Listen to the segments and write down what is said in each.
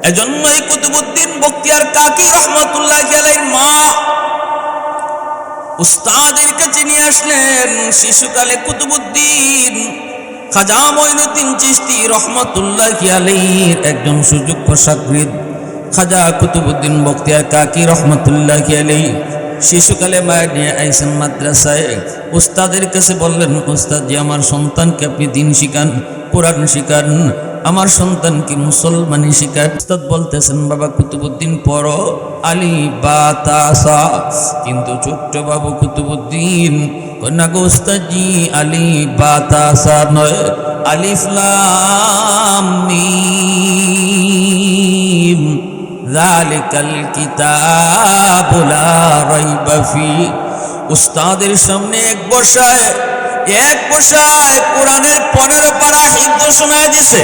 এজন্যই কুতুবউদ্দিন বখতিয়ার কাকি রহমাতুল্লাহি আলাইহির মা উস্তাদের কাছে নিয়ে আসলেন। শিশুকালে কুতুবউদ্দিন খাজা মঈনুদ্দিন চিশতি রহমাতুল্লাহি আলাইহির একজন সুযোগ্য শাগরিদ খাজা কুতুবউদ্দিন বখতিয়ার কাকি রহমাতুল্লাহি আলাইহি শিশুকালে মায়ের নিয়ে আইসেন মাদ্রাসায়। উস্তাদের কাছে বললেন, উস্তাদ জি, আমার সন্তানকে আপনি দিন শিখান, কোরআন শিখান, আমার সন্তানকে মুসলমানি শিখান। উস্তাদ বলতেছেন, বাবা কুতুবউদ্দিন পড়ো আলিফ বা তা সা। কিন্তু ছোট্ট বাবু কুতুবউদ্দিন কন্যা গো উস্তাদ জি, আলিফ বা তা সা নয়, আলিফ লাম মিম যালিকাল কিতাবু লা রাইবা ফি। উস্তাদের সামনে এক বসায় কোরআনের 15 পারা হিফজ শোনায় দিছে।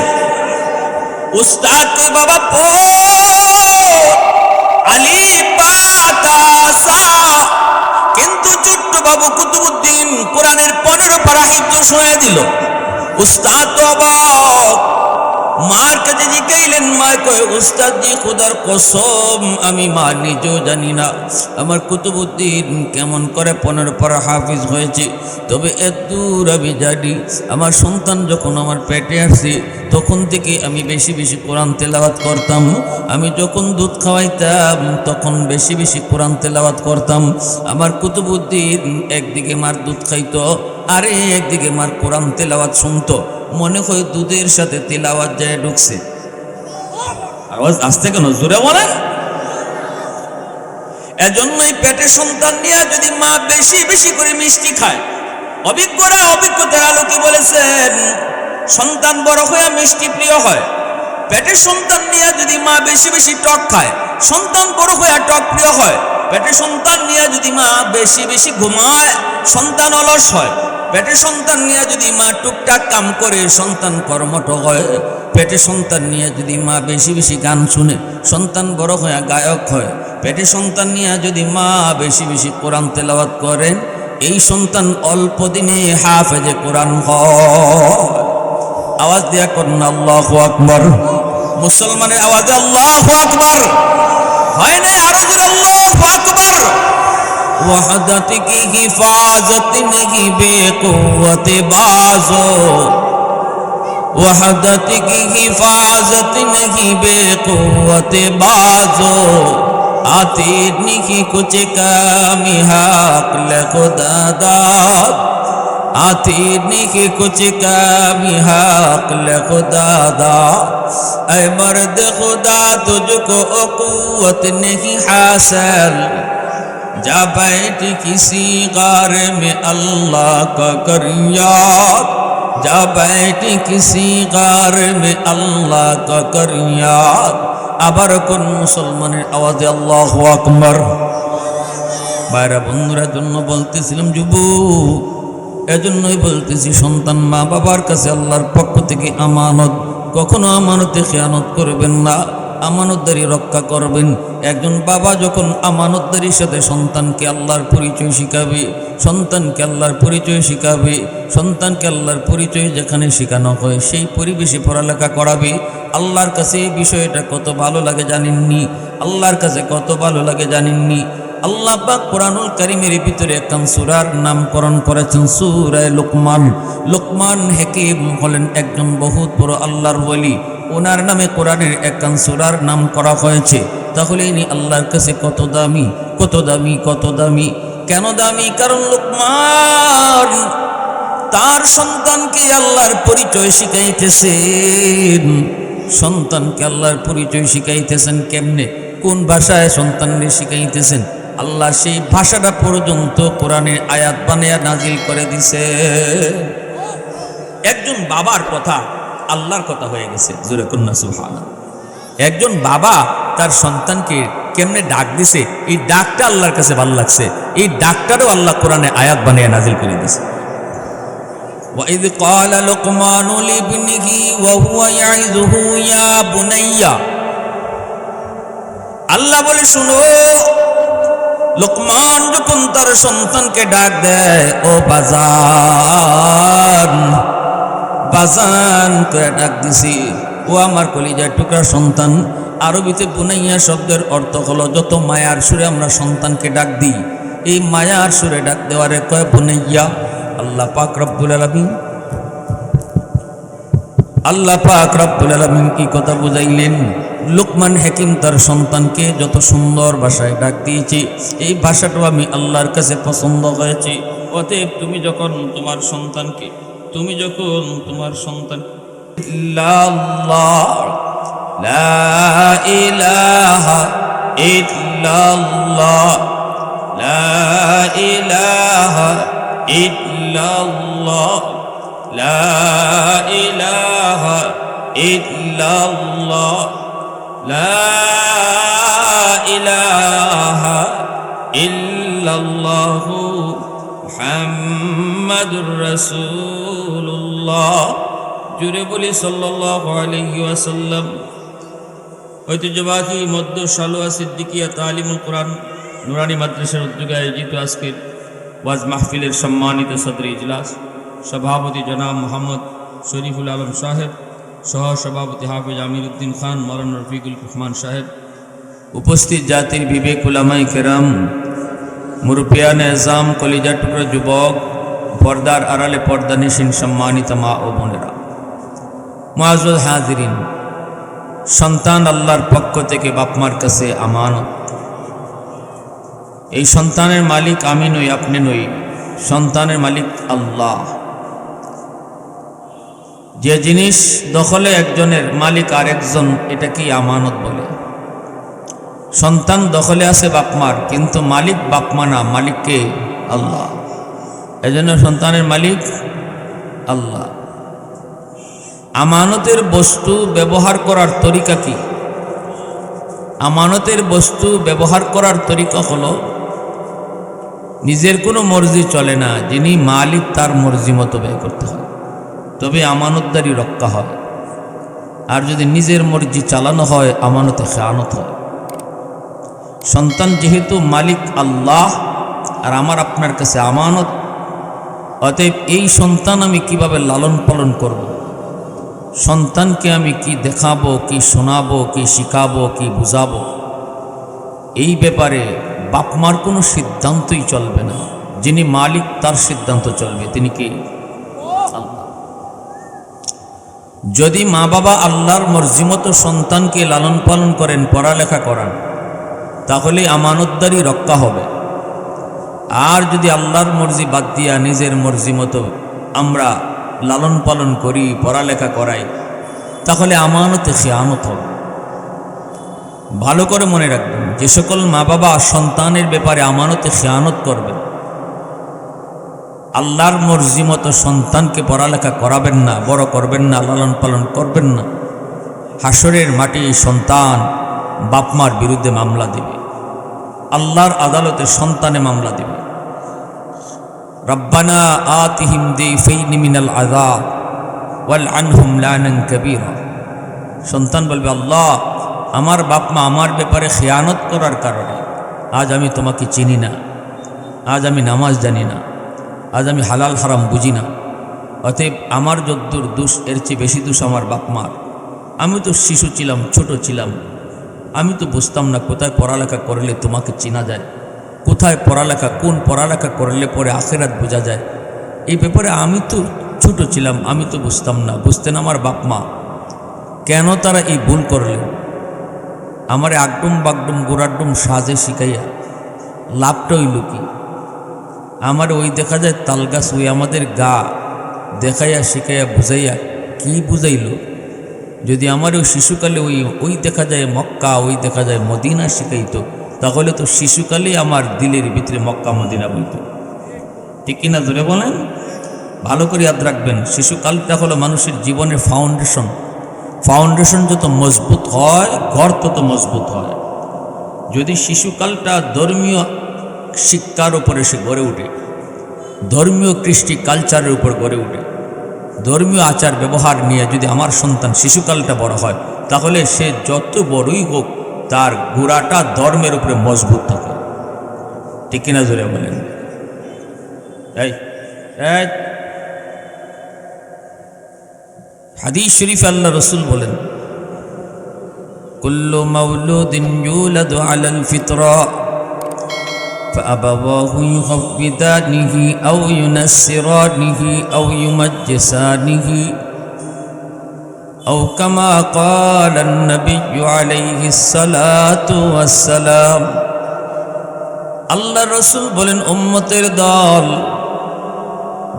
উস্তাদ কই, বাবা পড় আলিফ বা তা সা। কিন্তু ছোট্ট বাবু কুতুবউদ্দিন কোরআনের 15 পারা হিফজ শোনায় দিল। উস্তাদ তো অবাক। মার কাছে জিজ্ঞাইলেন, মা কয়, উস্তাদ জি খোদার কসম আমি মা নিজেও জানি না আমার কুতুবউদ্দিন কেমন করে 15 পারা হাফিজ হয়েছে। তবে এদূর আমি জানি, আমার সন্তান যখন আমার পেটে আসছে তখন থেকে আমি বেশি বেশি কোরআন তেলাওয়াত করতাম। আমি যখন দুধ খাওয়াইতাম তখন বেশি বেশি কোরআন তেলাওয়াত করতাম। আমার কুতুবউদ্দিন একদিকে মার দুধ খাইতো, আরে একদিকে মার কোরআন তেলাওয়াত শুনতো। মনে হয় দুধের সাথে তেলাওয়াত যায় ঢুকছে। আওয়াজ আসতে কেন, জোরে বলেন। এজন্যই পেটে সন্তান নিয়ে যদি মা বেশি বেশি করে মিষ্টি খায়, অভিজ্ঞরা অভিজ্ঞতার আলোকে বলেছেন সন্তান বড় হয়ে মিষ্টি প্রিয় হয়। পেটে সন্তান নিয়ে যদি মা বেশি বেশি টক খায়, সন্তান বড় হয়ে টক প্রিয় হয়। পেটে সন্তান নিয়ে যদি মা বেশি বেশি ঘুমায়, সন্তান অলস হয়। পেটে সন্তান নিয়ে যদি মা টুকটাক কাম করে, সন্তান কর্মঠ হয়। পেটে সন্তান নিয়ে যদি মা বেশি বেশি গান শুনে, সন্তান বড় হয়ে গায়ক হয়। পেটে সন্তান নিয়ে যদি মা বেশি বেশি কোরআন তেলাওয়াত করে, এই সন্তান অল্প দিনে হাফেজে কোরআন হয়। আওয়াজ দিয়া করুন আল্লাহু আকবার। মুসলমানের আওয়াজে আল্লাহু আকবার হয় না, আরো জোরে আল্লাহু আকবার। वहदत की हिफाजत नहीं बेकुव्वत बाज़ो, वहदत की हिफाजत नहीं बेकुव्वत बाज़ो, आती नहीं कुछ कमी हक ले खुदा दाद, आती नहीं कुछ कमी हक ले खुदा दाद। ऐ मर्द खुदा तुझको कुव्वत नहीं हासिल, जा बैठ किसी गार में अल्लाह का कर याद, जा बैठ किसी गार में अल्लाह का कर याद। আবার কোন মুসলমানের আওয়াজে আল্লাহু আকবার। বাইরা বন্ধুরা জন্য বলতেছিলাম যুবক, এজন্যই বলতেছি সন্তান মা বাবার কাছে আল্লাহর পক্ষ থেকে আমানত, কখনো আমানতে খেয়ানত করবেন না, আমানতদারি রক্ষা করবেন। একজন বাবা যখন আমানতদারির সাথে সন্তানকে আল্লাহর পরিচয় শিখাবে, সন্তানকে আল্লাহর পরিচয় শিখাবে, সন্তানকে আল্লাহর পরিচয় যেখানে শেখানো হয় সেই পরিবেশে পড়ালেখা করাবে, আল্লাহর কাছে এই বিষয়টা কত ভালো লাগে জানেননি? আল্লাহর কাছে কত ভালো লাগে জানেননি? আল্লাহ পাক কোরআনুল কারীমের ভিতরে একখান সূরার নামকরণ করেছেন সূরা লোকমান। লোকমান হাকিম হলেন একজন বহুত বড় আল্লাহর ওলি, ওনার নামে কোরআনের একখান সূরার নাম করা হয়েছে। তাহলে ইনি আল্লাহর কাছে কত দামি, কত দামি, কত দামি। কেন দামি? কারণ লোকমান তার সন্তানকে আল্লাহর পরিচয় শিখাইতেছেন। সন্তানকে আল্লাহর পরিচয় শিখাইতেছেন কেমনে, কোন ভাষায় সন্তানকে শিখাইতেছেন? আল্লাহ সেই ভাষাটা পর্যন্ত কোরআনের আয়াত বানিয়ে নাজিল করে দিছে। একজন বাবার কথা আল্লাহর কথা হয়ে গেছে, জোরে কন্যা সুবহানাল্লাহ। একজন বাবা তার সন্তানকে কেমনে ডাক দিছে, এই ডাকটা আল্লাহর কাছে ভালো লাগছে, এই ডাকটারও আল্লাহ কোরআনে আয়াত বানিয়ে নাজিল করে দিছে। وَإِذْ قَالَ لُقْمَانُ لِابْنِهِ وَهُوَ يَعِظُهُ يَا بُنَيَّ, আল্লাহ বলে শুনো, লোকমান যখন তার সন্তানকে ডাক দেয়, ও বাজান, বাজান করে ডাক দিছি, ও আমার কলিজার টুকরা সন্তান। আরবিতে বুনাইয়া শব্দের অর্থ হলো যত মায়ার সুরে আমরা সন্তানকে ডাক দিই, এই মায়ার সুরে ডাক দেওয়ারে কয় বুনাইয়া। আল্লাহ পাক রব্বুল আলামিন কি কথা বুঝাইলেন? লুকমান হাকিম তার সন্তানকে যত সুন্দর ভাষায় ডাক দিয়েছে, এই ভাষাটাও আমি আল্লাহর কাছে পছন্দ হয়েছে। অতএব তুমি যখন তোমার সন্তানকে ইল্লাল্লাহ লা ইলাহা ইল্লাল্লাহ লা ইলাহা ইল্লাল্লাহ লা ইলাহা ইল্লাল্লাহ লা ইলাহা ইল্লাল্লাহ মুহাম্মাদুর রাসূলুল্লাহ। জুড়ে বলি সাল্লাল্লাহু আলাইহি ওয়াসাল্লাম। ঐতিহ্যবাহী মধ্য সালোয়া সিদ্দিকিয়া তালিমুল কোরআন নুরানি মাদ্রাসার উদ্যোগে আয়োজিত আজকের ওয়াজ মাহফিলের সম্মানিত সদর ইজলাস সভাপতি জনাব মোহাম্মদ শরীফুল আলম সাহেব, সহ সভাপতি হাফেজ আমির উদ্দিন খান, মৌলানা রফিকুল রহমান সাহেব, উপস্থিত জাতির বিবেক উলামায়ে কেরাম, মুরব্বিয়ানে এজাম, কলিজার টুকরা যুবক, পর্দার আড়ালে পর্দানিশীন সম্মানিত মা ও বোনেরা, মুআজ্জাজ হাজিরিন। সন্তান আল্লাহর পক্ষ থেকে বাপমার কাছে আমানত। এই সন্তানের মালিক আমি নই, আপনি নই, সন্তানের মালিক আল্লাহ। যে জিনিস দখলে একজনের, মালিক আরেকজন, এটা কি আমানত বলে? সন্তান দখলে আছে বাপমার, কিন্তু মালিক বাপমা না, মালিককে আল্লাহ। এজন্য সন্তানের মালিক আল্লাহ। আমানতের বস্তু ব্যবহার করার তরিকা কি? আমানতের বস্তু ব্যবহার করার তরিকা হলো, নিজের কোনো মর্জি চলে না, যিনি মালিক তার মর্জি মতো ব্যয় করতে হয়, তবে আমানতদারি রক্ষা হয়। আর যদি নিজের মর্জি চালানো হয়, আমানতে খেয়ানত হয়। সন্তান যেহেতু মালিক আল্লাহ আর আমার আপনার কাছে আমানত, অতএব এই সন্তান আমি কিভাবে লালন পালন করব, সন্তানকে আমি কি দেখাবো, কি শোনাবো, কি শিখাবো, কি বুঝাবো, এই ব্যাপারে বাপমার কোনো সিদ্ধান্তই চলবে না। যিনি মালিক তার সিদ্ধান্ত চলবে, তিনি কি আল্লাহ। যদি মা বাবা আল্লাহর মর্জি মতো সন্তানকে লালন পালন করেন, পড়ালেখা করান, তাহলে আমানতদারি রক্ষা হবে। আর যদি আল্লাহর মর্জি বাদ দিয়া নিজের মর্জি মতো আমরা লালন পালন করি, পড়ালেখা করাই, তাহলে আমানতে খেয়ানত হবে। ভালো করে মনে রাখবেন, যে সকল মা বাবা সন্তানের ব্যাপারে আমানতে খেয়ানত করবেন, আল্লাহর মর্জি মতো সন্তানকে পড়ালেখা করাবেন না, বড় করবেন না, লালন পালন করবেন না, হাসরের মাটি সন্তান বাপমার বিরুদ্ধে মামলা দেবে, আল্লাহর আদালতে সন্তানে মামলা দেবে। রব্বানা আতিহিম দিফাইনি মিনাল আযাব ওয়াল আনহুম লানান কাবীরা। সন্তান বলবে, আল্লাহ, আমার বাপমা আমার ব্যাপারে খেয়ানত করার কারণে আজ আমি তোমাকে চিনি না, আজ আমি নামাজ জানি না, আজ আমি হালাল হারাম বুঝি না। অতএব আমার যদ্দূর দোষ, এর চেয়ে বেশি দোষ আমার বাপমার। আমি তো শিশু ছিলাম, ছোট ছিলাম, আমি তো বুঝতাম না কোথায় পড়ালেখা করলে তোমাকে চেনা যায়, কোথায় পড়ালেখা, কোন পড়ালেখা করলে পরে আখিরাত বোঝা যায়। এই ব্যাপারে আমি তো ছোট ছিলাম, আমি তো বুঝতাম না, বুঝতেন আমার বাপমা। কেন তারা এই ভুল করলেন? আমারে আগডুম বাগডুম গোড়াডুম সাজে শিখাইয়া লাভটা হইল কি? আমার ওই দেখা যায় তালগাছ, ওই আমাদের গা দেখাইয়া শিখাইয়া বুঝাইয়া কি বুঝাইল? যদি আমার ওই শিশুকালে ওই দেখা যায় মক্কা, ওই দেখা যায় মদিনা শিখাইতো, তাহলে তো শিশুকালেই আমার দিলের ভিতরে মক্কা মদিনা বইত। ঠিক কিনা ধরে বলেন? ভালো করে ইয়াদ রাখবেন, শিশুকালটা হলো মানুষের জীবনের ফাউন্ডেশন। ফাউন্ডেশন যত মজবুত হয়, ঘর তত মজবুত হয়। যদি শিশুকালটা ধর্মীয় শিক্ষার উপরে সে গড়ে ওঠে, ধর্মীয় কৃষ্টি কালচারের উপর গড়ে ওঠে, ধর্মীয় আচার ব্যবহার নিয়ে যদি আমার সন্তান শিশুকালটা বড় হয়, তাহলে সে যত বড়ই হোক তার গোড়াটা ধর্মের উপরে মজবুত থাকে। ঠিক কিনা জোরে বলেন? হাদিস শরীফে আল্লাহ রসুল বলেন, কুল্লু মাউলুদিন ইউলাদু আলাল ফিতরা فأبواه يهودانه أو ينصرانه أو يمجسانه أو كما قال النبي عليه الصلاة والسلام আল্লাহ রসুল বলেন উম্মতের দল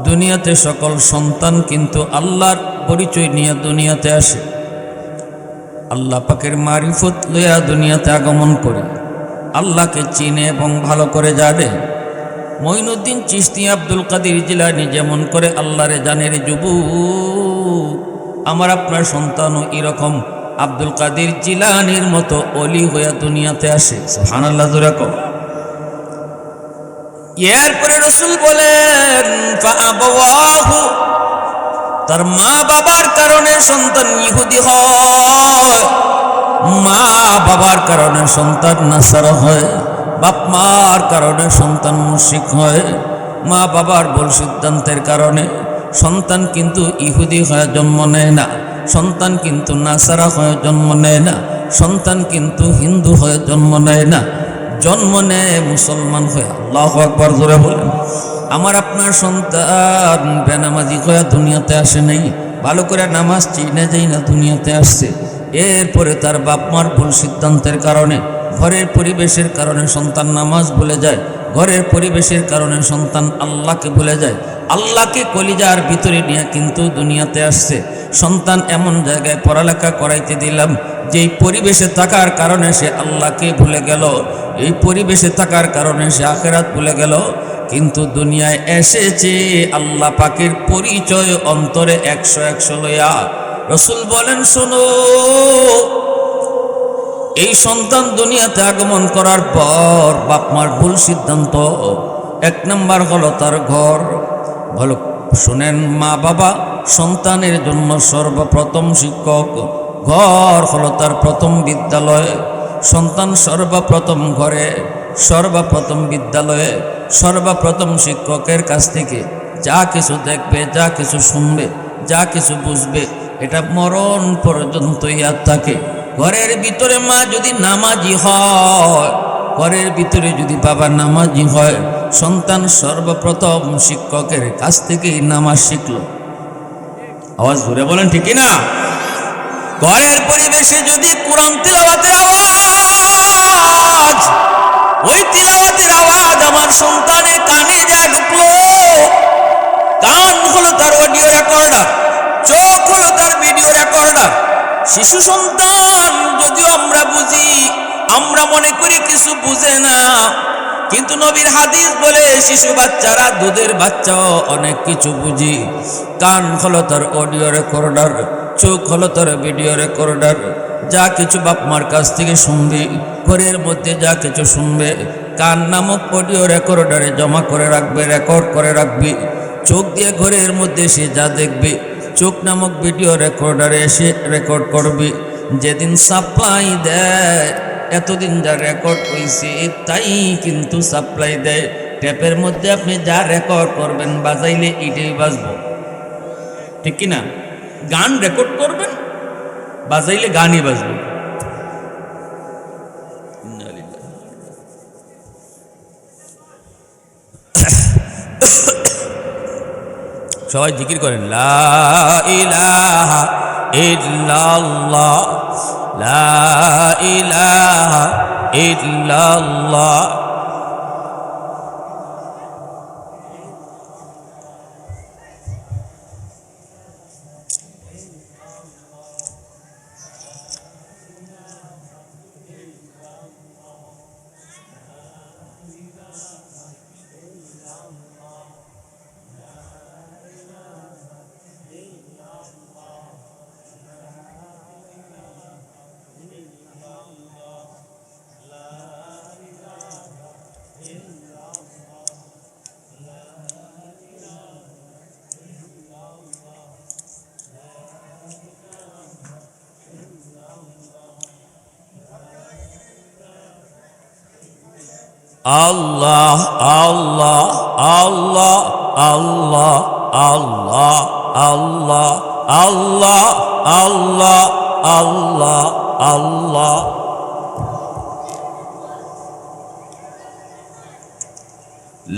দুনিয়াতে সকল সন্তান কিন্তু আল্লাহর পরিচয় নিয়ে দুনিয়াতে আসে, আল্লাহ পাকের মারিফত লইয়া দুনিয়াতে আগমন করে, আল্লাহকে চিনে এবং ভালো করে জানে। মঈনুদ্দিন চিশতি আব্দুল কাদের জিলানী যেমন করে আল্লাহরে জানের যুবক, আমার আপনার সন্তানও এরকম আব্দুল কাদের জিলানীর মতো অলি হইয়া দুনিয়াতে আসে। সুবহানাল্লাহ জোরে কও। এরপরে রাসূল বলেন ফাআবাওয়াহু, তার মা বাবার কারণে সন্তান ইহুদি হয়, মা বাবার কারণে সন্তান নাসারা হয়, বাপ মার কারণে সন্তান মুশরিক হয়, মা বাবার ভুল সিদ্ধান্তের কারণে সন্তান কিন্তু ইহুদি হয়ে জন্ম নেয় না, সন্তান কিন্তু নাসারা হয়ে জন্ম নেয় না, সন্তান কিন্তু হিন্দু হয়ে জন্ম নেয় না, জন্ম নেয় মুসলমান হয়ে। আল্লাহু আকবার জোরে বলেন। আমার আপনার সন্তান বেনামাজি হয়ে দুনিয়াতে আসে নাই, ভালো করে নামাজ চিনে যাই না দুনিয়াতে আসছে। এরপরে তার বাপ মার ভুল সিদ্ধান্তের কারণে, ঘরের পরিবেশের কারণে সন্তান নামাজ ভুলে যায়, ঘরের পরিবেশের কারণে সন্তান আল্লাহকে ভুলে যায়, আল্লাহকে কলিজার ভিতরে নিয়ে কিন্তু দুনিয়াতে আসছে। সন্তান এমন জায়গায় পড়ালেখা করাইতে দিলাম যেই পরিবেশে থাকার কারণে সে আল্লাহকে ভুলে গেল, এই পরিবেশে থাকার কারণে সে আখিরাত ভুলে গেল, কিন্তু দুনিয়ায় এসেছে আল্লাহ পাকের পরিচয় অন্তরে 100 লইয়া। রাসূল বলেন শোনো, এই সন্তান দুনিয়াতে আগমন করার পর বাপ মার ভুল সিদ্ধান্ত, 1 নম্বর হলো তার ঘর। ভালো শুনেন, মা বাবা সন্তানের জন্য সর্বপ্রথম শিক্ষক, ঘর হলো তার প্রথম বিদ্যালয়। সন্তান সর্বপ্রথম ঘরে, সর্বপ্রথম বিদ্যালয়ে, সর্বপ্রথম শিক্ষকের কাছ থেকে যা কিছু দেখবে, যা কিছু শুনবে, যা কিছু বুঝবে, এটা মরণ পর্যন্ত ইয়াদ থাকে। ঘরের ভিতরে মা যদি নামাজি হয়, ঘরের ভিতরে যদি বাবা নামাজি হয়, সন্তান সর্বপ্রথম শিক্ষকের কাছ থেকেই নামাজ শিখল। আওয়াজ ধরে বলেন ঠিক না? ঘরের পরিবেশে যদি কোরআন তিলাওয়াতের আওয়াজ, ওই তিলাওয়াতের আওয়াজ আমার সন্তানের কানে যা ঢুকলো, কান হলো তার অডিও রেকর্ডার, চোখ হলো তার ভিডিও রেকর্ডার। শিশু সন্তান যদিও আমরা বুঝি, আমরা মনে করি কিছু বুঝে না, কিন্তু নবীর হাদিস বলে শিশু বাচ্চারা, দুধের বাচ্চাও অনেক কিছু বুঝি। কান হলো তার অডিও রেকর্ডার, চোখ হলো তার ভিডিও রেকর্ডার। যা কিছু বাপ মার কাছ থেকে শুনবে, ঘরের মধ্যে যা কিছু শুনবে, কান নামক অডিও রেকর্ডারে জমা করে রাখবে, রেকর্ড করে রাখবে। চোখ দিয়ে ঘরের মধ্যে সে যা দেখবে, চোখ নামক ভিডিও রেকর্ডারে এসে রেকর্ড করবে। যেদিন সাপ্লাই দেয়, এতদিন যা রেকর্ড হয়েছে তাই কিন্তু সাপ্লাই দেয়। ট্যাপের মধ্যে আপনি যা রেকর্ড করবেন, বাজাইলে এটাই বাজবো, ঠিক কিনা? গান রেকর্ড করবেন, বাজাইলে গানই বাজবে। সবাই জিকির করেন, লা ইলাহা ইল্লাল্লাহ, লা ইলাহা ইল্লাল্লাহ। আল্লাহ আল্লাহ আল্লাহ আল্লাহ আল্লাহ আল্লাহ আল্লাহ আল্লাহ আল্লাহ আল্লাহ।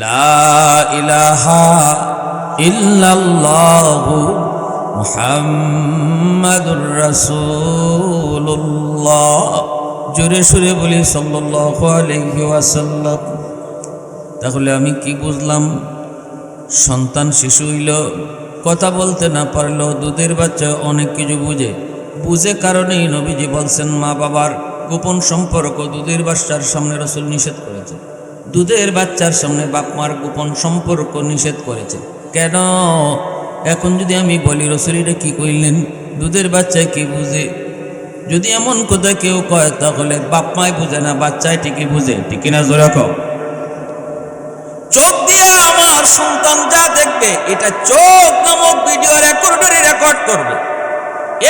লা ইলাহা ইল্লাল্লাহু মুহাম্মাদুর রাসূলুল্লাহ। জোরে সুরে বলি সাল্লাল্লাহু আলাইহি ওয়াসাল্লাম। তাহলে আমি কি বুঝলাম? সন্তান শিশু হইল, কথা বলতে না পারলেও দুধের বাচ্চা অনেক কিছু বুঝে কারণেই নবীজি বলছেন মা বাবার গোপন সম্পর্ক দুধের বাচ্চার সামনে রাসূল নিষেধ করেছে। দুধের বাচ্চার সামনে বাপ মার গোপন সম্পর্ক নিষেধ করেছে। কেন? এখন যদি আমি বলি রাসূল এটা কি কইলেন, দুধের বাচ্চায় কি বুঝে? যদি এমন কথা কেউ কয় তাহলে বাপ মাই বুঝে না, বাচ্চায় ঠিকই বুঝে। ঠিক কিনা জোরে কও। চোখ দিয়ে আমার সন্তান যা দেখবে এটা চোখ নামক ভিডিও রেকর্ডারে রেকর্ড করবে,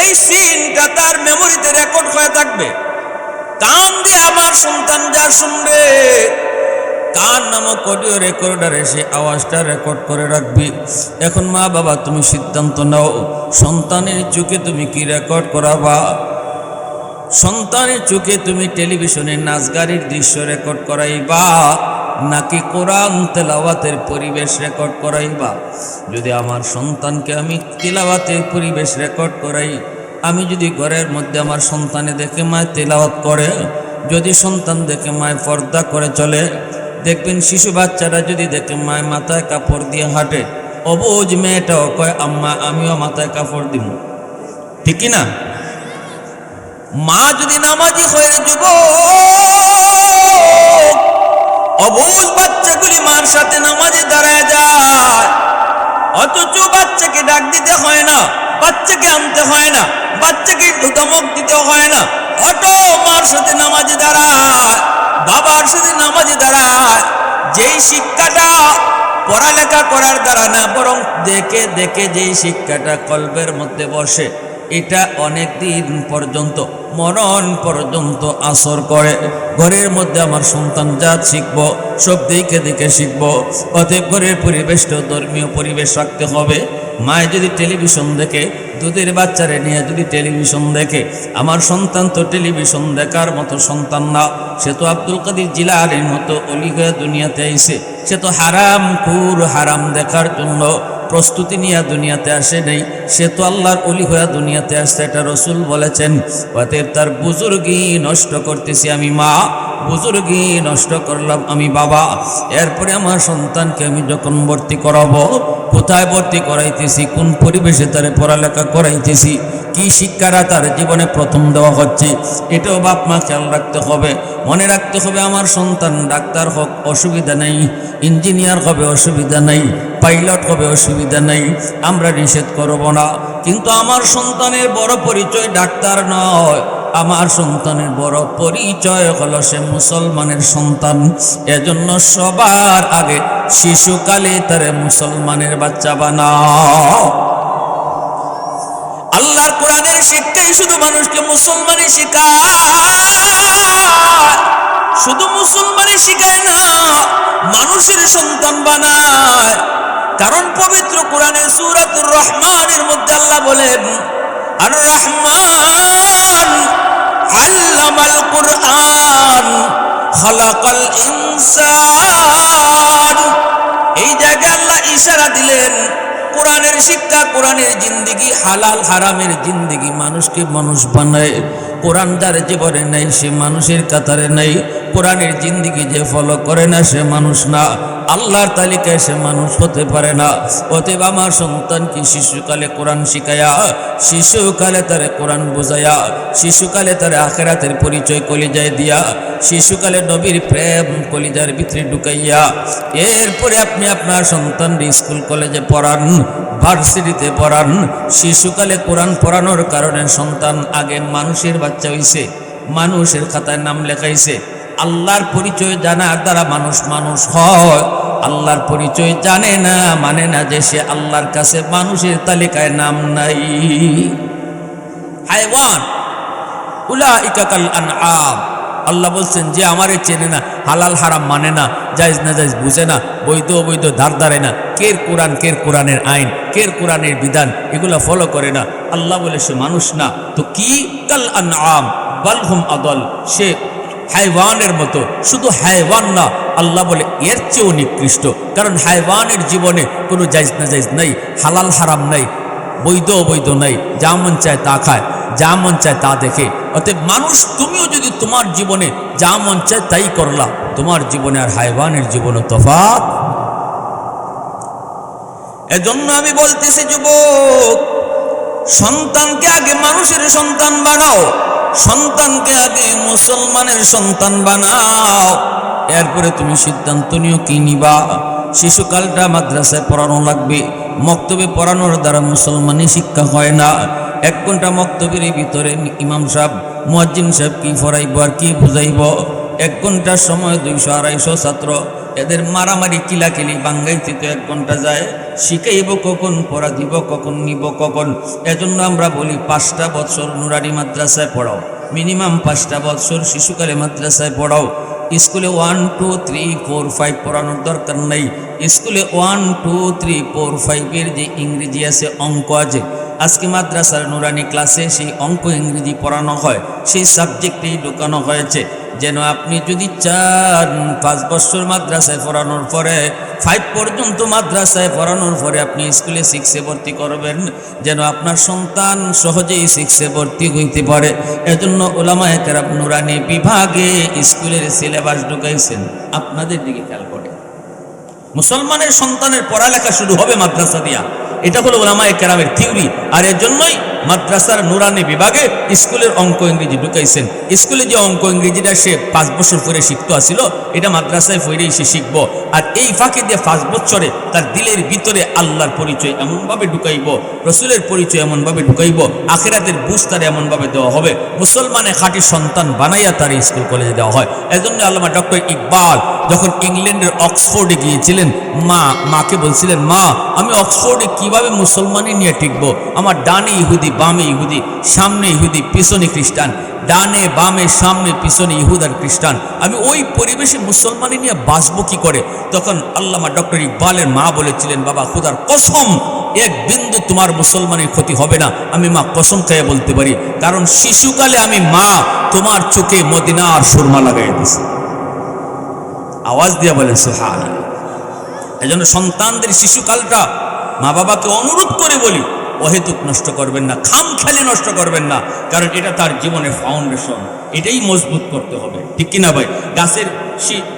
এই সিনটা তার মেমোরিতে রেকর্ড হয়ে থাকবে। কান দিয়ে আমার সন্তান যা শুনবে, কান নামক অডিও রেকর্ডারে সে আওয়াজটা রেকর্ড করে রাখবি। এখন মা বাবা তুমি সিদ্ধান্ত নাও, সন্তানের চোখে তুমি কি রেকর্ড করাবা? সন্তানের চোখে তুমি টেলিভিশনের নাচ গাড়ির দৃশ্য রেকর্ড করাইবা নাকি কোরআন তেলাওয়াতের পরিবেশ রেকর্ড করাইবা? যদি আমার সন্তানকে আমি তেলাওয়াতের পরিবেশ রেকর্ড করাই, আমি যদি ঘরের মধ্যে আমার সন্তানে দেখে মায় তেলাওয়াত করে, যদি সন্তান দেখে মায় পর্দা করে চলে, দেখবেন শিশু বাচ্চারা যদি দেখে মায় মাথায় কাপড় দিয়ে হাঁটে, অবুঝ মেয়েটাও কয় আম্মা আমিও মাথায় কাপড় দিব। ঠিক না? মা যদি নামাজি হয়ে যুবক, অবুঝ বাচ্চাগুলি মার সাথে নামাজে দাঁড়ায় যায়, অথচ বাচ্চাকে ডাক দিতে হয় না, বাচ্চাকে আনতে হয় না, বাচ্চাকে ধমক দিতে হয় না, অটো মার সাথে নামাজে দাঁড়ায়, বাবার সাথে নামাজে দাঁড়ায়। যেই শিক্ষাটা পড়ালেখা করার দ্বারা না, বরং দেখে দেখে যেই শিক্ষাটা কলবের মধ্যে বসে, এটা অনেক দিন পর্যন্ত মরণ পর্যন্ত আসর করে। ঘরের মধ্যে আমার সন্তান যা শিখব সব দেখে দেখে শিখব। অতএব ঘরের পরিবেশটা ধর্মীয় পরিবেশ রাখতে হবে। মায়ে যদি টেলিভিশন দেখে, দুধের বাচ্চারে নিয়ে যদি টেলিভিশন দেখে, আমার সন্তান তো টেলিভিশন দেখার মতো সন্তান না, সে তো আব্দুল কাদের জিলানীর মতো অলি হয়ে দুনিয়াতে আইছে। সে তো হারাম খুর, হারাম দেখার জন্য প্রস্তুতি নিয়ে দুনিয়াতে আসে নেই, সে তো আল্লাহর অলি হয়ে দুনিয়াতে আসছে। এটা রাসূল বলেছেন। অতএব তার বুজুর্গি নষ্ট করতেছি আমি মা, বুজুর্গি নষ্ট করলাম আমি বাবা। এরপরে আমার সন্তানকে আমি যখন ভর্তি করাবো, কোথায় ভর্তি করাইতেছি, কোন পরিবেশে তারে পড়ালেখা করাইতেছি, কি শিক্ষাটা তার জীবনে প্রথম দেওয়া হচ্ছে, এটাও বাপ মা খেয়াল রাখতে হবে। মনে রাখতে হবে আমার সন্তান ডাক্তার হোক অসুবিধা নেই, ইঞ্জিনিয়ার হবে অসুবিধা নেই, পাইলট হবে অসুবিধা নেই, আমরা নিষেধ করব না। কিন্তু আমার সন্তানের বড় পরিচয় ডাক্তার নয়, আমার সন্তানের বড় পরিচয় হলো সে মুসলমানের সন্তান। এজন্য সবার আগে শিশুকালে তারে মুসলমানের বাচ্চা বানাও। আল্লাহর কোরআনের শিক্ষাই শুধু মানুষকে মুসলমানই শিখায়, শুধু মুসলমানই শিখায় না, মানুষের সন্তান বানায়। কারণ পবিত্র কোরআনে সূরাতুর রহমানের মধ্যে আল্লাহ বলেন, আর রহমান আল্লামাল কুরআন খালাকাল ইনসান। এই জায়গায় আল্লাহ ইশারা দিলেন কোরআনের শিক্ষা, কোরআনের জিন্দেগি, হালাল হারামের জিন্দেগি মানুষকে মানুষ বানায়। কোরআন যার জীবনে নেই সে মানুষের কাতারে নেই। কোরআনের জিন্দেগি যে ফলো করে না সে মানুষ না, আল্লাহর তালিকায় সে মানুষ হতে পারে না। অতএব আমার সন্তানকে শিশুকালে কোরআন শিখায়া, শিশুকালে তারে কোরআন বুঝাইয়া, শিশুকালে তারে আখিরাতের পরিচয় কলিজায় দিয়া, শিশুকালে নবীর প্রেম কলিজার ভিতরে ঢুকাইয়া, এরপরে আপনি আপনার সন্তানকে স্কুল কলেজে পড়ান, ভার্সিটিতে পড়ান। শিশুকালে কোরআন পড়ানোর কারণে সন্তান আগে মানুষের বাচ্চা হইছে, মানুষের খাতায় নাম লেখাইছে। আল্লাহর পরিচয় জানার দ্বারা মানুষ মানুষ হয়। আল্লাহর পরিচয় জানে না মানে না যে সে আল্লাহর কাছে মানুষের তালিকায় নাম নাই। হায়ওয়ান উলাইকা কাল আনআম। আল্লাহ বলছেন যে আমারে চেনে না, হালাল হারাম মানে না, জায়েজ না জায়েজ বুঝে না, বৈধ অবৈধ ধার ধারে না, কের কোরআন কের কোরআনের আইন, কের কোরআনের বিধান এগুলো ফলো করে না, আল্লাহ বলে সে মানুষ না। তো কি? কাল আনআম, বালহুম আদল, সে হাইওয়ানের মতো। শুধু হাইওয়ান না, আল্লাহ বলে এর চেয়েও নিকৃষ্ট। কারণ হাইওয়ানের জীবনে কোনো জায়েজ না জায়েজ নাই, হালাল হারাম নাই, বৈধ অবৈধ নাই, যা মন চায় তা খায়, যা মন চায় তা দেখে। অতএব মানুষ, তুমিও যদি তোমার জীবনে যা মন চায় তাই করলা, তোমার জীবনে আর হাইওয়ানের জীবনে তফাৎ। এজন্য আমি বলতেছি যুবক, সন্তানকে আগে মানুষের সন্তান বানাও, সন্তানকে আগে মুসলমানের সন্তান বানাও, এরপরে তুমি সিদ্ধান্ত নিও কি নিবা। শিশুকালটা মাদ্রাসায় পড়ানো লাগবে। মক্তবে পড়ানোর দ্বারা মুসলমানি শিক্ষা হয় না। 1 ঘন্টা মক্তবের ভিতরে ইমাম সাহেব, মুয়াজ্জিন সাহেব কি পড়াইব আর কি বুঝাইব? 1 ঘন্টার সময় 200-250 ছাত্র, এদের মারামারি কিলাকিলি বাঙ্গাইতে তো 1 ঘন্টা যায়। শিখাইব কখন, পড়া দিব কখন, নিব কখন? এজন্য আমরা বলি 5টা বছর নুরানি মাদ্রাসায় পড়াও, মিনিমাম 5টা বছর শিশুকালে মাদ্রাসায় পড়াও। স্কুলে 1, 2, 3, 4, 5 পড়ানোর দরকার নাই। স্কুলে 1, 2, 3, 4, 5 এর যে ইংরেজি আছে, অঙ্ক আছে, আজকে মাদ্রাসার নুরানি ক্লাসে সেই অঙ্ক ইংরেজি পড়ানো হয়, সেই সাবজেক্টেই ঢোকানো হয়েছে। যেন আপনি যদি চান 5 বছর মাদ্রাসায় পড়ানোর পরে, 5 পর্যন্ত মাদ্রাসায় পড়ানোর পরে আপনি স্কুলে 6-এ ভর্তি করবেন, যেন আপনার সন্তান সহজেই 6-এ ভর্তি হইতে পারে। এজন্য উলামায়ে কেরাম নুরানি বিভাগে স্কুলের সিলেবাস ঢুকাইছেন। আপনাদের দিকে খেয়াল করে, মুসলমানের সন্তানের পড়ালেখা শুরু হবে মাদ্রাসা দিয়া। এটা হলো উলামায়ে কেরামের থিওরি। আর এর জন্যই মাদ্রাসার নুরানি বিভাগে স্কুলের অঙ্ক ইংরেজি ঢুকাইছেন। স্কুলে যে অঙ্ক ইংরেজিটা সে 5 বছর পরে শিখতে আসিল, এটা মাদ্রাসায় পড়েই সে শিখবো। আর এই ফাঁকে দিয়ে 5 বছরে তার দিলের ভিতরে আল্লাহর পরিচয় এমনভাবে ঢুকাইব, রসুলের পরিচয় এমনভাবে ঢুকাইব, আখিরাতের বুঝ তার এমনভাবে দেওয়া হবে, মুসলমানের খাঁটি সন্তান বানাইয়া তার স্কুল কলেজে দেওয়া হয়। এজন্য আল্লামা ডক্টর ইকবাল যখন ইংল্যান্ডের অক্সফোর্ডে গিয়েছিলেন, মাকে বলছিলেন, মা আমি অক্সফোর্ডে কিভাবে মুসলমানি নিয়ে টিকবো? আমার ডানে ইহুদি, বামে ইহুদি, সামনে ইহুদি, পিছনে খ্রিস্টান, ডানে বামে সামনে পিছনে ইহুদ আর খ্রিস্টান, আমি ওই পরিবেশে মুসলমানি নিয়ে বাঁচবো কি করে? তখন আল্লামা ডক্টর ইকবালের মা বলেছিলেন, বাবা খুদার কসম, 1 বিন্দু তোমার মুসলমানের ক্ষতি হবে না। আমি মা কসম খেয়ে বলতে পারি, কারণ শিশুকালে আমি মা তোমার চোখে মদিনার সুরমা লাগাই দিছি। আওয়াজ দিয়ে বলেন সুবহানাল্লাহ। এজন্য সন্তানদের শিশুকালটা মা বাবাকে অনুরোধ করে বলি, অহেতুক নষ্ট করবেন না, খামখেয়ালি নষ্ট করবেন না, কারণ এটা তার জীবনের ফাউন্ডেশন, এটাই মজবুত করতে হবে। ঠিক কিনা ভাই? গাছের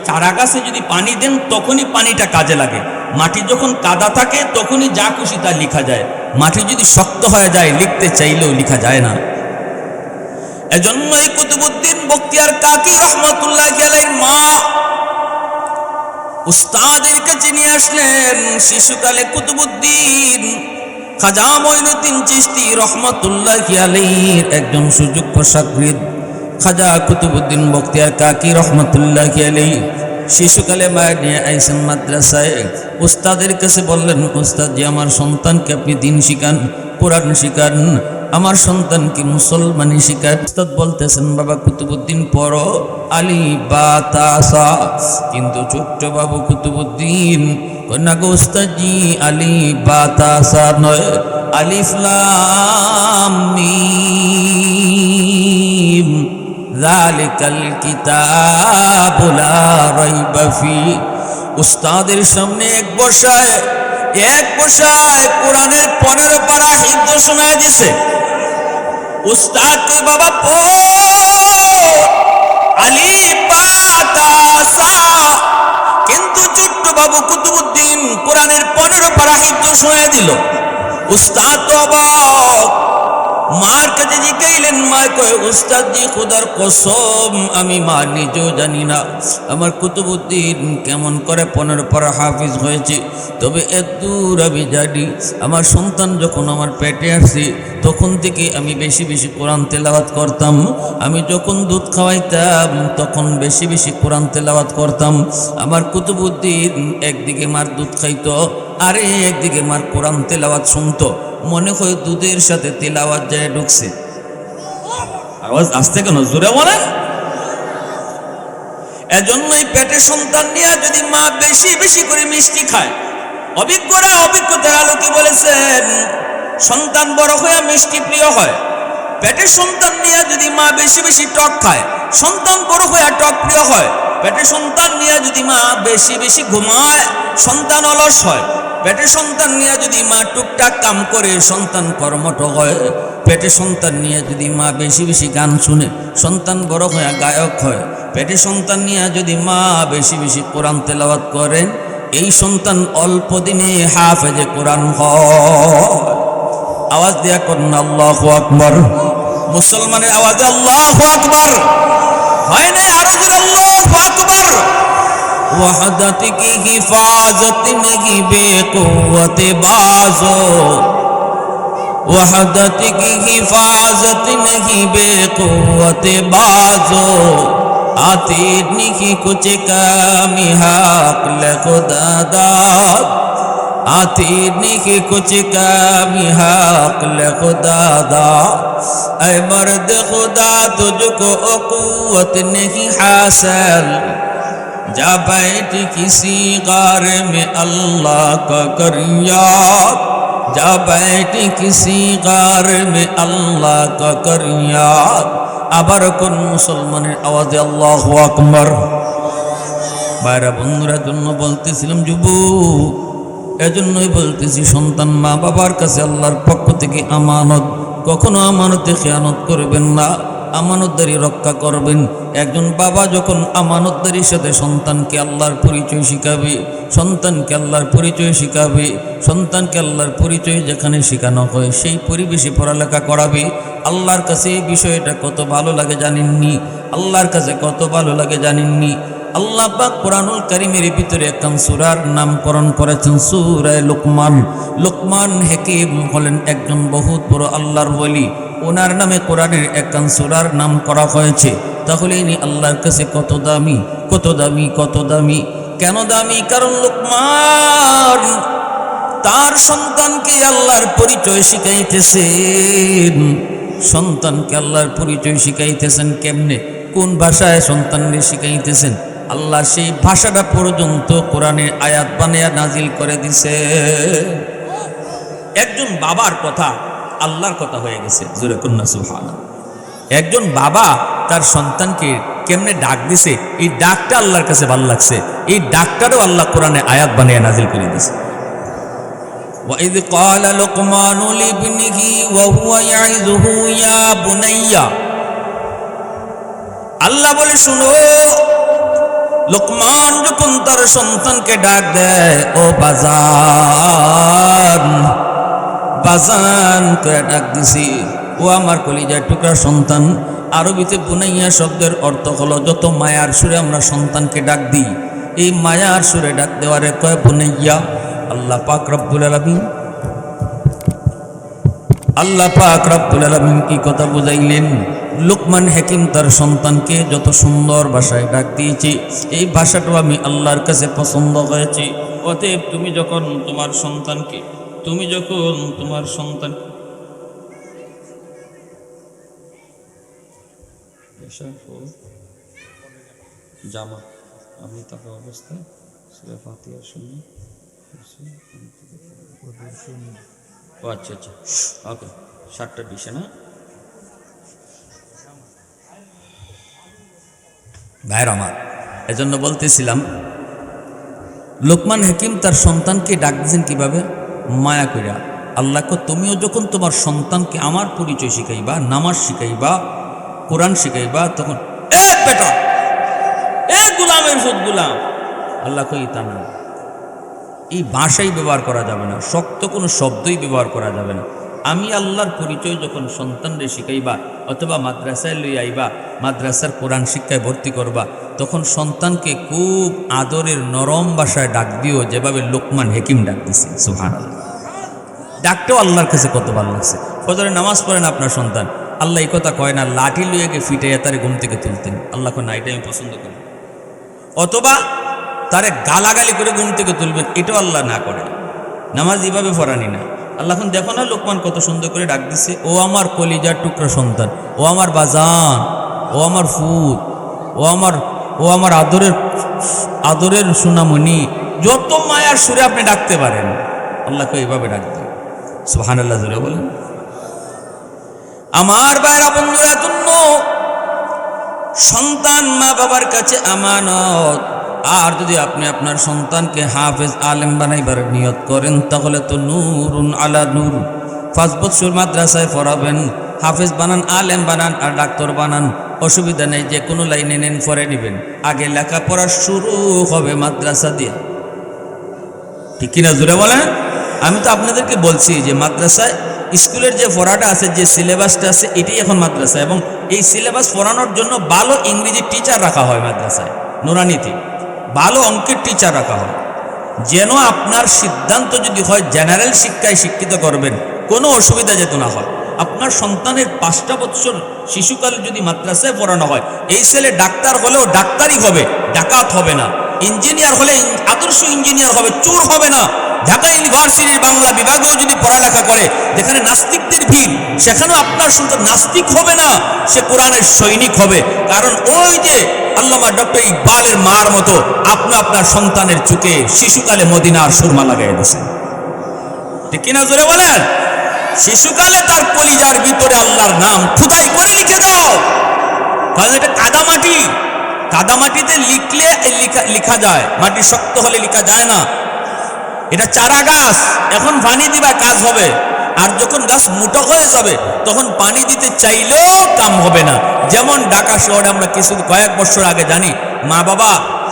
চারা গাছে যদি পানি দেন তখনই পানিটা কাজে লাগে। মাটি যখন কাদা থাকে তখনই যা খুশি তা লেখা যায়। মাটি যদি শক্ত হয়ে যায়, লিখতে চাইলেও লেখা যায় না। এজন্য এই কুতুবউদ্দিন বখতিয়ার কাকি রহমাতুল্লাহি আলাইহির মা উস্তাদের কাছে নিয়ে আসলেন। শিশুকালে কুতুবউদ্দিন খাজা মঈনুদ্দিন চিশতি রহমাতুল্লাহি আলাইহির একজন সুযোগ্য শাগরিদ খাজা কুতুবউদ্দিন বখতিয়ার কাকি রহমাতুল্লাহি আলাইহি শিশুকালে মায়ের নিয়ে আইসেন মাদ্রাসায়। উস্তাদের কাছে বললেন, উস্তাদ জি, আমার সন্তানকে আপনি দিন শিখান, কোরআন শিখান, আমার সন্তানকে মুসলমানি শিখান। উস্তাদ বলতেছেন, বাবা কুতুবউদ্দিন পড়ো আলি বা তাসা। কিন্তু ছোট্ট বাবু কুতুবউদ্দিন না গো উস্তাদ জি, আলি বা তাসা নয়, আলিফ লাম মিম যালিকাল কিতাবু লা রাইবা ফি। উস্তাদের সামনে এক বসায় কোরআনের 15 পারা হিফজ শোনায় দিছে। উস্তাদকে বাবা আলিফ বা তাসা, কিন্তু ছোট্ট বাবু কুতুবউদ্দিন কোরআনের 15 পারা হিফজ শোনায় দিল। উস্তাদ তো অবাক, মার কাছে জিজ্ঞাইলেন, মা কয়, উস্তাদ জি খোদার কসম আমি মা নিজেও জানি না আমার কুতুবউদ্দিন কেমন করে 15 পারা হাফিজ হয়েছে, তবে এতদূর আমি জানি আমার সন্তান যখন আমার পেটে আসছে তখন থেকে আমি বেশি বেশি কোরআন তেলাওয়াত করতাম। আমি যখন দুধ খাওয়াইতাম তখন বেশি বেশি কোরআন তেলাওয়াত করতাম। আমার কুতুবউদ্দিন একদিকে মার দুধ খাইতো, আরে একদিকে মার কোরআন তেলাওয়াত শুনতো। মনে হয় দুধের সাথে তেলাওয়াত যায় ঢুকছে। আওয়াজ আসতে কেন, জোরে বলেন। এজন্যই পেটে সন্তান নিয়ে যদি মা বেশি বেশি করে মিষ্টি খায়, অভিজ্ঞতার আলোকে বলেছেন সন্তান বড় হয়ে মিষ্টি প্রিয় হয়। পেটের সন্তান নিয়ে যদি মা বেশি বেশি টক খায়, সন্তান বড় হয়ে টক প্রিয় হয়। পেটের সন্তান নিয়ে যদি মা বেশি বেশি ঘুমায়, সন্তান অলস হয়। পেটের সন্তান নিয়ে যদি মা টুকটাক কাম করে, সন্তান কর্মঠ হয়। পেটের সন্তান নিয়ে যদি মা বেশি বেশি গান শুনে, সন্তান বড় হয়ে গায়ক হয়। পেটের সন্তান নিয়ে যদি মা বেশি বেশি কোরআন তেলাওয়াত করেন, এই সন্তান অল্প দিনে হাফেজে কোরআন হয়। আওয়াজ দিয়া করুন আল্লাহু আকবার। মুসলমানের আওয়াজে আল্লাহু আকবার হয় না, আরো জোরে আল্লাহু আকবার। वहदत की हिफाजत नहीं बेकुव्वत बाजो, वहदत की हिफाजत नहीं बेकुव्वत बाजो, आती नहीं कुछ कमी हक ले खुदा दाद, आती नहीं कुछ कमी हक ले खुदा दाद। ऐ मर्द खुदा तुझको कुव्वत नहीं हासिल, जा बैठ किसी गार में अल्लाह का कर याद, जा बैठ किसी गार में अल्लाह का कर याद। আবার কোন মুসলমানের আওয়াজে আল্লাহু আকবার। ভাইরা বন্ধুরা, জন্য বলতেছিলাম যুবক, এজন্যই বলতেছি সন্তান মা বাবার কাছে আল্লাহর পক্ষ থেকে আমানত, কখনো আমানতে খেয়ানত করবেন না, আমানতদারি রক্ষা করবেন। একজন বাবা যখন আমানতদারির সাথে সন্তানকে আল্লাহর পরিচয় শিখাবে, সন্তানকে আল্লাহর পরিচয় শিখাবে, সন্তানকে আল্লাহর পরিচয় যেখানে শেখানো হয় সেই পরিবেশে পড়ালেখা করাবে, আল্লাহর কাছে এই বিষয়টা কত ভালো লাগে জানেননি? আল্লাহর কাছে কত ভালো লাগে জানেননি? আল্লাহ পাক কোরআনুল কারীমের ভিতরে একখান সূরার নামকরণ করেছেন সূরা লুকমান। লুকমান হাকিম হলেন একজন বহুত বড় আল্লাহর ওলি, ওনার নামে কোরআনের একখান সূরার নাম করা হয়েছে। তাহলে ইনি আল্লাহর কাছে কত দামি, কত দামি, কত দামি। কেন দামি? কারণ লুকমান তার সন্তানকে আল্লাহর পরিচয় শিখাইতেছেন। সন্তানকে আল্লাহর পরিচয় শিখাইতেছেন কেমনে, কোন ভাষায় সন্তানকে শিখাইতেছেন? আল্লাহ সেই ভাষাটা পর্যন্ত কোরআনের আয়াত বানিয়ে নাজিল করে দিছে। একজন বাবার কথা আল্লাহর কথা হয়ে গেছে, জোরে কন্যা সুবহানাল্লাহ। একজন বাবা তার সন্তানকে কেমনে ডাক দিছে, এই ডাকটা আল্লাহর কাছে ভালো লাগছে, এই ডাকটারও আল্লাহ কোরআনে আয়াত বানিয়ে নাজিল করে দিছে। وَإِذْ قَالَ لُقْمَانُ لِابْنِهِ وَهُوَ يَعِظُهُ يَا بُنَيَّ, আল্লাহ বলে শুনো, লুকমান যখন তার সন্তানকে ডাক দেয়, ও বাজান, বাজান করে ডাক দিছি, ও আমার কলিজার টুকরা সন্তান। আরবিতে বুনাইয়া শব্দের অর্থ হলো যত মায়ার সুরে আমরা সন্তানকে ডাক দিই, এই মায়ার সুরে ডাক দেওয়ারে কয় বুনাইয়া। আল্লাহ পাক রব্বুল আলামিন, আল্লাহ পাক রব্বুল আলামিন কি কথা বুঝাইলেন? লুকমান হাকিম তার সন্তানকে যত সুন্দর ভাষায় ডাক দিয়েছে, এই ভাষাটাও আমি আল্লাহর কাছে পছন্দ হয়েছে। অতএব তুমি যখন তোমার সন্তানকে, তুমি যখন তোমার সন্তান জামা, আমি তাকে অবস্থায় সূরা ফাতিহা শুনি। ও আচ্ছা আচ্ছা, ওকে, 7টা 20 না ভাইয়ের আমার। এজন্য বলতেছিলাম লুকমান হাকিম তার সন্তানকে ডাক দিয়েছেন কিভাবে? মায়া কইরা। আল্লাহকে তুমিও যখন তোমার সন্তানকে আমার পরিচয় শিখাইবা, নামাজ শিখাইবা, কোরআন শিখাইবা, তখন এ বেটা, এ গোলামের সুদ গোলাম, আল্লাহ কই তা না, এই ভাষাই ব্যবহার করা যাবে না, শক্ত কোনো শব্দই ব্যবহার করা যাবে না। আমি আল্লাহর পরিচয় যখন সন্তানরে শিখাইবা অথবা মাদ্রাসায় লই আইবা, মাদ্রাসার কোরআন শিক্ষায় ভর্তি করবা, তখন সন্তানকে খুব আদরের নরম ভাষায় ডাক দিও, যেভাবে লুকমান হাকিম ডাক দিছে। সুবহানাল্লাহ, ডাকটাও আল্লাহর কাছে কত ভালো লাগছে। ফজরে নামাজ পড়েন আপনার সন্তান, আল্লাহ এই কথা কয় না লাঠি লইয়ে গিয়ে ফিটাইয়া তারে ঘুম থেকে তুলতেন, আল্লাহ কয় না এটা আমি পছন্দ করি। অথবা তারে গালাগালি করে ঘুম থেকে তুলবেন, এটাও আল্লাহ না করে। নামাজ এইভাবে পড়ানি না। আল্লাহ এখন দেখো না লোকমান কত সুন্দর করে ডাক দিছে, ও আমার কলিজার টুকরা সন্তান, ও আমার বাজান, ও আমার ফুল, ও আমার আদরের সোনামণি, যত মায়ার সুরে আপনি ডাকতে পারেন, আল্লাহকে এইভাবে ডাক দেন। সুবহানাল্লাহ জোরে বলেন। আমার ভাইরা বন্ধুরা, জন্য সন্তান মা বাবার কাছে আমানত। আর যদি আপনি আপনার সন্তানকে হাফেজ আলেম বানাইবার নিয়ত করেন, তাহলে তো নূরুন আলা নূর। 5 বছর মাদ্রাসায় পড়াবেন, হাফেজ বানান, আলেম বানান আর ডাক্তার বানান, অসুবিধা নেই, যে কোনো লাইনে নেন পড়ে নেবেন। আগে লেখাপড়া শুরু হবে মাদ্রাসা দিয়ে, ঠিক কিনা জোরে বলেন? আমি তো আপনাদেরকে বলছি যে মাদ্রাসায় স্কুলের যে পড়াটা আছে, যে সিলেবাসটা আছে, এটাই এখন মাদ্রাসা। এবং এই সিলেবাস পড়ানোর জন্য ভালো ইংরেজি টিচার রাখা হয় মাদ্রাসায়, নুরানিতে ভালো অঙ্কের টিচার রাখা হয়, যেন আপনার সিদ্ধান্ত যদি হয় জেনারেল শিক্ষায় শিক্ষিত করবেন, কোনো অসুবিধা যেত না হয়। আপনার সন্তানের 5টা বছর শিশুকালে যদি মাদ্রাসায় পড়ানো হয়, এই ছেলে ডাক্তার হলেও ডাক্তারই হবে, ডাকাত হবে না। ইঞ্জিনিয়ার হলে আদর্শ ইঞ্জিনিয়ার হবে, চোর হবে না। ঢাকা ইউনিভার্সিটির বাংলা বিভাগেও যদি পড়ালেখা করে, যেখানে নাস্তিকদের ভিড়, সেখানেও আপনার সন্তান নাস্তিক হবে না, সে কোরআনের সৈনিক হবে। কারণ ওই যে আল্লামা ডক্টর ইকবালের মার মতো আপনি আপনার সন্তানের চোখে শিশুকালে মদিনার সুরমা লাগাই দিয়েছেন, ঠিক কিনা জোরে বলেন? শিশুকালে তার কলিজার ভিতরে আল্লাহর নাম খোদাই করে লিখে দাও। কারণ এটা কাদামাটি, কাদামাটিতে লিখলে লিখা যায়, মাটি শক্ত হলে লিখা যায় না। এটা চারা গাছ, এখন পানি দিবা কাজ হবে, আর যখন গাছ মোটা হয়ে যাবে তখন পানি দিতে চাইলেও কাম হবে না। যেমন ঢাকা শহরে আমরা কয়েক বছর আগে জানি, মা বাবা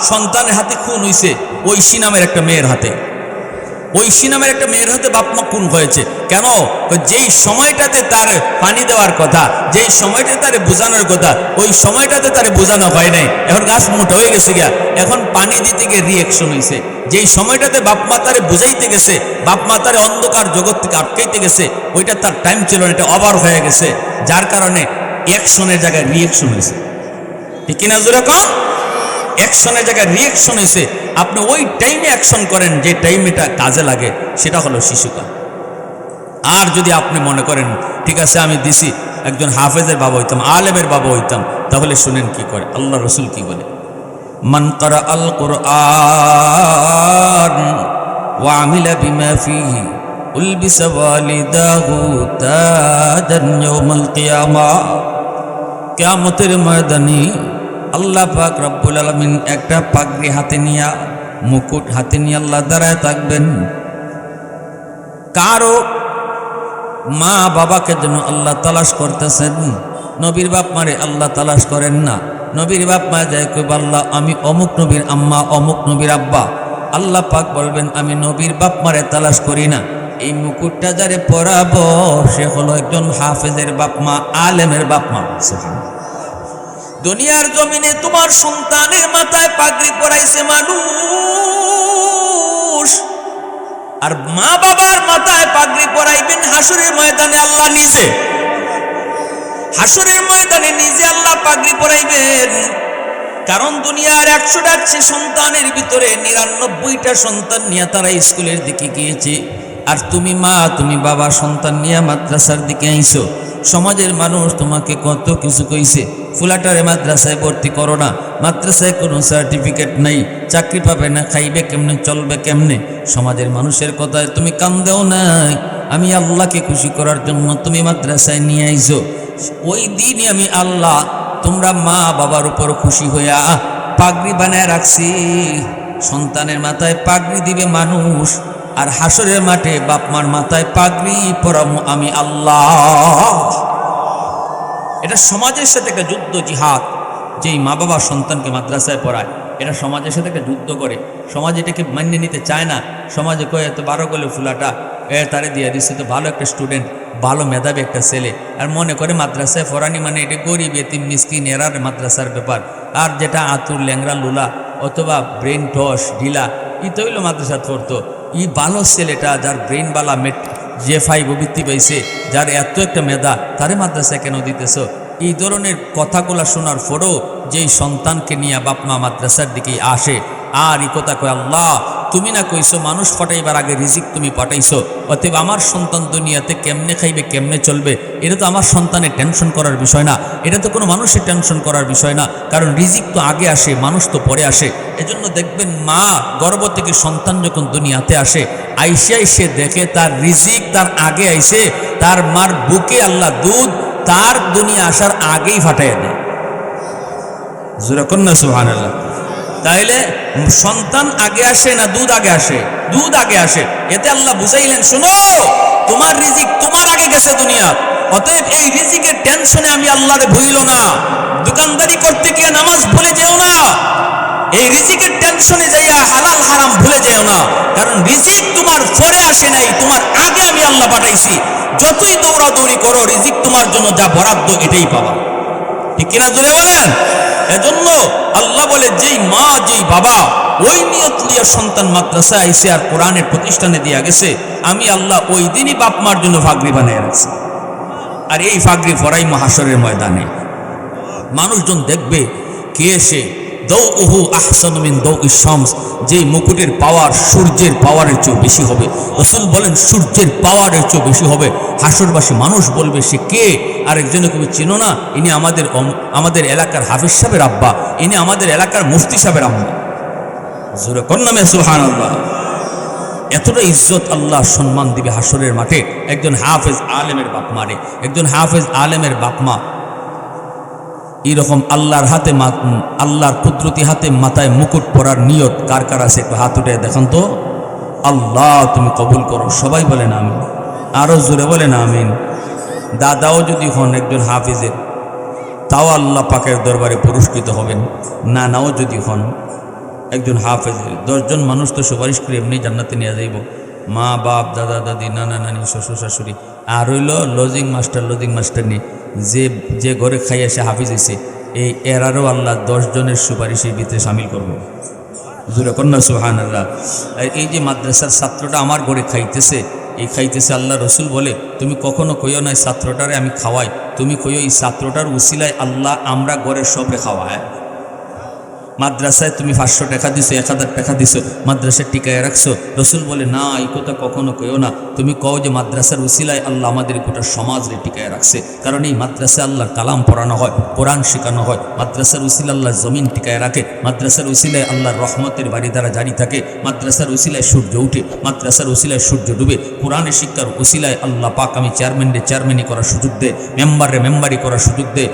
সন্তানের হাতে খুন হইছে ঐশী নামের একটা মেয়ের হাতে। ঐশী নামের একটা মেয়ের হাতে বাপ মা খুন হয়েছে। কেন? যেই সময়টাতে তার পানি দেওয়ার কথা, যেই সময়টাতে তারে বোঝানোর কথা, ওই সময়টাতে তারে বোঝানো হয় নাই। এখন গাছ মোটা হয়ে গেছে গিয়া, এখন পানি দিতে গিয়ে রিয়েকশন হয়েছে। যেই সময়টাতে বাপ মা তারে বুঝাইতে গেছে, বাপ মা তারে অন্ধকার জগৎ থেকে আটকাইতে গেছে, ওইটা তার টাইম ছিল না, এটা ওভার হয়ে গেছে, যার কারণে অ্যাকশনের জায়গায় রিয়েকশন হয়েছে, ঠিক কিনা জোরে কম? অ্যাকশনের জায়গায় রিয়েকশন হয়েছে। আপনি ওই টাইমে অ্যাকশন করেন যে টাইমে এটা কাজে লাগে, সেটা হলো শিশুকাল। আর যদি আপনি মনে করেন ঠিক আছে আমি দিছি, একজন হাফেজের বাবা হইতাম, আলেমের বাবা হইতাম, তাহলে শুনেন কি করে আল্লাহ রসুল কি বলে, মান কারা আল কুরআন ওয়া আমিলা বিমা ফিহি উলবিসা ওয়ালিদাহু তাজান ইয়াউমাল কিয়ামাহ। কিয়ামতের ময়দানে আল্লাহ পাক রব্বুল আলামিন একটা পাগড়ি হাতে নিয়া, মুকুট হাতে নিয়ে আল্লাহ দাঁড়ায় থাকবেন। কারো মা বাবাকে যেন আল্লাহ তালাশ করতেছেন, নবীর বাপ মারে আল্লাহ তালাশ করেন না। নবীর বাপ মা যায় কইব আল্লাহ আমি অমুক নবীর আম্মা, অমুক নবীর আব্বা। আল্লাহ পাক বলবেন আমি নবীর বাপ মারে তালাশ করি না। এই মুকুটটা যারে পরাবো সে হলো একজন হাফেজের বাপ মা, আলেমের বাপ মা। দুনিয়ার জমিনে তোমার সন্তানের মাথায় পাগড়ি পরাইছে মানুষ, আর মা বাবার মাথায় পাগড়ি পরাইবেন হাসরের ময়দানে আল্লাহ নিজে। হাসরের ময়দানে নিজে আল্লাহ পাগড়ি পরাইবেন। কারণ দুনিয়ার 100টা সন্তানের ভিতরে 99টা সন্তান নিয়ে তারা স্কুলের দিকে গিয়েছে, আর তুমি মা তুমি বাবা সন্তান নিয়ে মাদ্রাসার দিকে আইছো। সমাজের মানুষ তোমাকে কত কিছু কইছে, ফুলাটারে মাদ্রাসায় ভর্তি করো না, মাদ্রাসায় কোনো সার্টিফিকেট নাই, চাকরি পাবে না, খাইবে কেমনে, চলবে কেমনে। সমাজের মানুষের কথায় তুমি কান দেও নাই, আমি আল্লাহকে খুশি করার জন্য তুমি মাদ্রাসায় নিয়ে আইছো। ওই দিনই আমি আল্লাহ তোমরা মা বাবার উপর খুশি হইয়া পাগড়ি বানায় রাখছি। সন্তানের মাথায় পাগড়ি দিবে মানুষ, আর হাসরের মাঠে বাপ মার মাথায় পাগড়ি পরামু আমি আল্লাহ। এটা সমাজের সাথে একটা যুদ্ধ, জিহাদ। যেই মা বাবা সন্তানকে মাদ্রাসায় পড়ায়, এটা সমাজের সাথে একটা যুদ্ধ করে। সমাজ এটাকে মানিয়ে নিতে চায় না। সমাজে কয়ে এত 12 গলে ফুলাটা তারে দিয়ে দিচ্ছে, তো ভালো একটা স্টুডেন্ট, ভালো মেধাবী একটা ছেলে, আর মনে করে মাদ্রাসায় পড়ানি মানে এটা গরিব এতিম মিসকিন এরার মাদ্রাসার ব্যাপার। আর যেটা আতুর ল্যাংরা লুলা অথবা ব্রেন টস ঢিলা, ই তো হইলো মাদ্রাসা পড়তো। ই ভালো ছেলেটা যার ব্রেন বালা J5 বৃত্তি পাইছে, যার এত একটা মেধা, তারে মাদ্রাসায় কেন দিতেছ? এই ধরনের কথাগুলা শোনার পরও যেই সন্তানকে নিয়ে বাপ মা মাদ্রাসার দিকে আসে, আর এই কথা কয় আল্লাহ তুমি না কইছো মানুষ পাঠাইবার আগে রিজিক তুমি পাঠাইছো, অতএব আমার সন্তান দুনিয়াতে কেমনে খাইবে কেমনে চলবে এটা তো আমার সন্তানের টেনশন করার বিষয় না, এটা তো কোনো মানুষের টেনশন করার বিষয় না। কারণ রিজিক তো আগে আসে, মানুষ তো পরে আসে। এজন্য দেখবেন মা গর্ভ থেকে সন্তান যখন দুনিয়াতে আসে, আইসে দেখে তার রিজিক তার আগে আইসে, তার মার বুকে আল্লাহ দুধ তার দুনিয়া আসার আগেই ফাটাইয়া দেয়। জোরে কন্যা সুবহানাল্লাহ। তাইলে সন্তান আগে আসে না দুধ আগে আসে? দুধ আগে আসে। এতে আল্লাহ বুঝাইলেন, শোনো, তোমার রিজিক তোমার আগে গেছে দুনিয়া, অতএব এই রিজিকের টেনশনে আমি আল্লাহরে ভুইল না। দোকানদারি করতে গিয়ে নামাজ ভুলে যেও না, এই রিজিকের টেনশনে যাইয়া হালাল হারাম ভুলে যেও না, কারণ রিজিক তোমার পরে আসে নাই, তোমার আগে আমি আল্লাহ পাঠাইছি। যতই দৌড়াদৌড়ি করো, রিজিক তোমার জন্য যা বরাদ্দ এটাই পাবা। ঠিক কিনা জোরে বলেন? এজন্য আল্লাহ বলে, যেই মা যেই বাবা ওই নিয়ত লিয়া সন্তান মাদ্রাসা আইসে আর কোরআনের প্রতিষ্ঠানে দিয়া গেছে, আমি আল্লাহ ওই দিনই বাপ মার জন্য ফাগরি বানিয়ে রাখছি। আর এই ফাগরি ফরাই হাশরের ময়দানে মানুষজন দেখবে কে এসে দৌউহু আহসানু মিন দাউইশ শামস, যেই মুকুটের পাওয়ার সূর্যের পাওয়ারের চেয়ে বেশি হবে। রাসূল বলেন সূর্যের পাওয়ারের চেয়ে বেশি হবে। হাসরবাসী মানুষ বলবে, সে কে? আরেকজনে কবি, চিনো না, ইনি আমাদের এলাকার হাফিজ সাহেবের আব্বা, ইনি আমাদের এলাকার মুফতি সাহেবের আম্মা। জোরে কন্নামে সুবহানাল্লাহ। এতটা ইজ্জত আল্লাহ সম্মান দিবে হাসরের মাঠে একজন হাফেজ আলেমের বাপ মারে। একজন হাফেজ আলেমের বাপ মা এইরকম আল্লাহর হাতে, আল্লাহর কুদরতি হাতে মাথায় মুকুট পরার নিয়ত কার কার আছে? একটু হাত উঠে দেখান তো। আল্লাহ তুমি কবুল করো। সবাই বলেন আমিন, আরো জোরে বলেন আমিন। দাদাও যদি হন একজন হাফিজের, তাও আল্লাহ পাকের দরবারে পুরস্কৃত হবেন। নানাও যদি হন একজন হাফেজের, 10 জন মানুষ তো সুপারিশ করে এমনি জান্নাতে নিয়ে যাইব, মা বাপ দাদা দাদি নানা নানি শ্বশুর শাশুড়ি। আর হইল লজিং মাস্টার নিয়ে যে ঘরে খাইয়া সে হাফিজ হয়েছে, এই এরারও আল্লাহ 10 জনের সুপারিশের ভিতরে সামিল করবো। জোরে কন্যা সুবহানাল্লাহ। এই যে মাদ্রাসার ছাত্রটা আমার ঘরে খাইতেছে, এই খাইতেছে, আল্লাহ রসুল বলে, তুমি কখনো কইও না ছাত্রটারে আমি খাওয়াই, তুমি কইও এই ছাত্রটার উসিলায় আল্লাহ আমরা ঘরের সবরে খাওয়ায়। মাদ্রাসায় তুমি 500 টাকা দিছো, 1000 টাকা দিছো, মাদ্রাসায় টিকায় রাখছো। রসুল বলে, না, এই কথা কখনো কইও না, তুমি কও যে মাদ্রাসার উসিলায় আল্লাহ আমাদের গোটা সমাজরে টিকায় রাখছে। কারণ এই মাদ্রাসায় আল্লাহর কালাম পড়ানো হয়, কোরআন শেখানো হয়। মাদ্রাসার উসিলা আল্লাহ জমিন টিকায় রাখে। মাদ্রাসার উসিলায় আল্লাহর রহমতের বাড়ি দ্বারা জারি থাকে। মাদ্রাসার উসিলায় সূর্য উঠে, মাদ্রাসার উসিলায় সূর্য ডুবে। কোরআনের শিক্ষার উসিলায় আল্লাহ পাক আমি চেয়ারম্যানরে করার সুযোগ দেয়, মেম্বারি করার সুযোগ দেয়,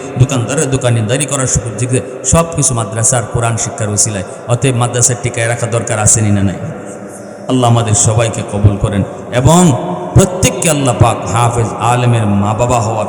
দোকানদারি করার সুযোগ দেয়। সব কিছু মাদ্রাসার কোরআন শিক্ষার উসিলায়। অতএব মাদ্রাসার টিকায় রাখা দরকার আসেনি না নাই? আল্লাহ আমাদের সবাইকে কবুল করেন এবং প্রত্যেককে আল্লাহ পাক হাফেজ আলেমের মা বাবা হওয়ার